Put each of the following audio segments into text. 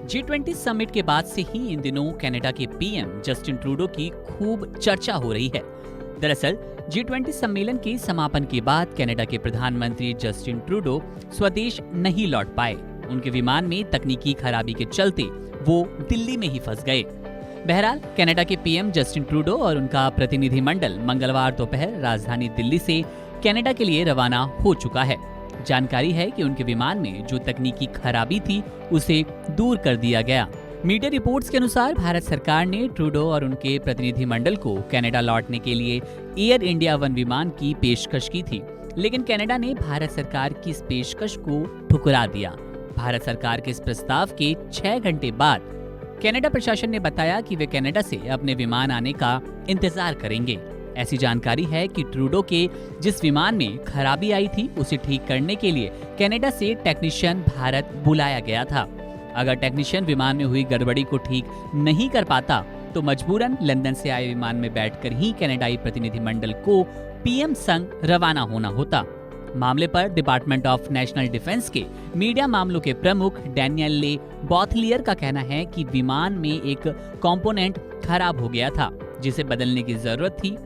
G20 summit के बाद से ही इन दिनों कनाडा के पीएम जस्टिन ट्रूडो की खूब चर्चा हो रही है। दरअसल G20 सम्मेलन के समापन के बाद कनाडा के प्रधानमंत्री जस्टिन ट्रूडो स्वदेश नहीं लौट पाए। उनके विमान में तकनीकी खराबी के चलते वो दिल्ली में ही फंस गए। बहरहाल कनाडा के पीएम जस्टिन ट्रूडो और उनका प्रतिनिधिमंडल मंगलवार दोपहर राजधानी दिल्ली से कनाडा के लिए रवाना हो चुका है। जानकारी है कि उनके विमान में जो तकनीकी खराबी थी उसे दूर कर दिया गया। मीडिया रिपोर्ट्स के अनुसार भारत सरकार ने ट्रूडो और उनके प्रतिनिधिमंडल को कनाडा लौटने के लिए एयर इंडिया वन विमान की पेशकश की थी, लेकिन कनाडा ने भारत सरकार की इस पेशकश को ठुकरा दिया। भारत सरकार के इस प्रस्ताव के 6 घंटे बाद कनाडा प्रशासन ने बताया कि वे कनाडा से अपने विमान आने का इंतजार करेंगे। ऐसी जानकारी है कि ट्रूडो के जिस विमान में खराबी आई थी उसे ठीक करने के लिए कनाडा से टेक्नीशियन भारत बुलाया गया था। अगर टेक्नीशियन विमान में हुई गड़बड़ी को ठीक नहीं कर पाता तो मजबूरन लंदन से आए विमान में बैठकर ही कनाडाई प्रतिनिधिमंडल को पीएम संग रवाना होना होता। मामले पर डिपार्टमेंट ऑफ नेशनल डिफेंस के मीडिया मामलों के प्रमुख डैनियल ले बॉथलियर का कहना है कि विमान में एक कंपोनेंट खराब हो गया था जिसे बदलने की जरूरत थी।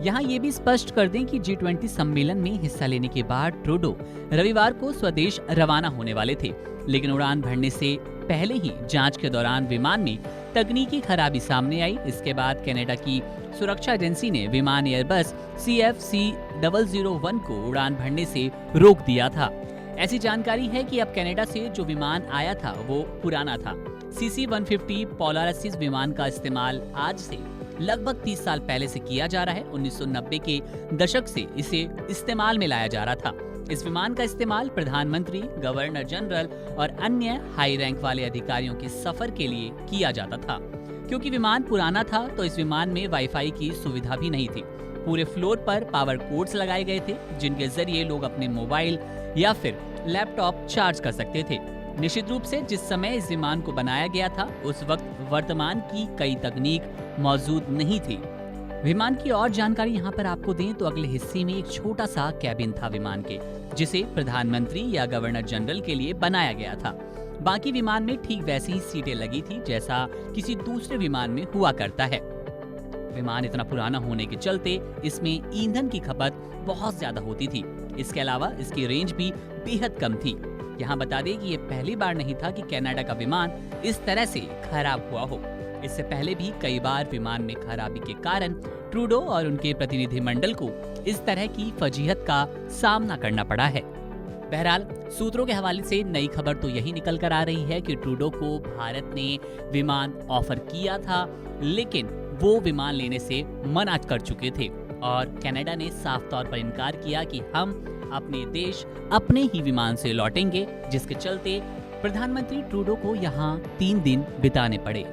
यहाँ ये भी स्पष्ट कर दें कि G20 सम्मेलन में हिस्सा लेने के बाद ट्रूडो रविवार को स्वदेश रवाना होने वाले थे, लेकिन उड़ान भरने से पहले ही जांच के दौरान विमान में तकनीकी खराबी सामने आई। इसके बाद कनाडा की सुरक्षा एजेंसी ने विमान एयरबस CF-C001 को उड़ान भरने से रोक दिया था। ऐसी जानकारी है कि अब कनाडा से जो विमान आया था वो पुराना था। CC-150 पोलारिस विमान का इस्तेमाल आज से लगभग 30 साल पहले से किया जा रहा है। 1990 के दशक से इसे इस्तेमाल में लाया जा रहा था। इस विमान का इस्तेमाल प्रधानमंत्री, गवर्नर जनरल और अन्य हाई रैंक वाले अधिकारियों के सफर के लिए किया जाता था। क्योंकि विमान पुराना था तो इस विमान में वाईफाई की सुविधा भी नहीं थी। पूरे फ्लोर पर पावर कोर्ड्स लगाए गए थे जिनके जरिए लोग अपने मोबाइल या फिर लैपटॉप चार्ज कर सकते थे। निश्चित रूप से जिस समय इस विमान को बनाया गया था उस वक्त वर्तमान की कई तकनीक मौजूद नहीं थी। विमान की और जानकारी यहाँ पर आपको दें तो अगले हिस्से में एक छोटा सा कैबिन था विमान के, जिसे प्रधानमंत्री या गवर्नर जनरल के लिए बनाया गया था। बाकी विमान में ठीक वैसी ही सीटें लगी थी जैसा किसी दूसरे विमान में हुआ करता है। विमान इतना पुराना होने के चलते इसमें ईंधन की खपत बहुत ज्यादा होती थी। इसके अलावा इसकी रेंज भी बेहद कम थी। यहाँ बता दें कि ये पहली बार नहीं था कि कनाडा का विमान इस तरह से खराब हुआ हो। इससे पहले भी कई बार विमान में खराबी के कारण ट्रूडो और उनके प्रतिनिधिमंडल को इस तरह की फजीहत का सामना करना पड़ा है। बहरहाल सूत्रों के हवाले से नई खबर तो यही निकल कर आ रही है कि ट्रूडो को भारत ने विमान ऑफर किया था, लेकिन वो विमान लेने से मना कर चुके थे और कनाडा ने साफ तौर पर इनकार किया कि हम अपने देश अपने ही विमान से लौटेंगे, जिसके चलते प्रधानमंत्री ट्रूडो को यहाँ 3 दिन बिताने पड़े।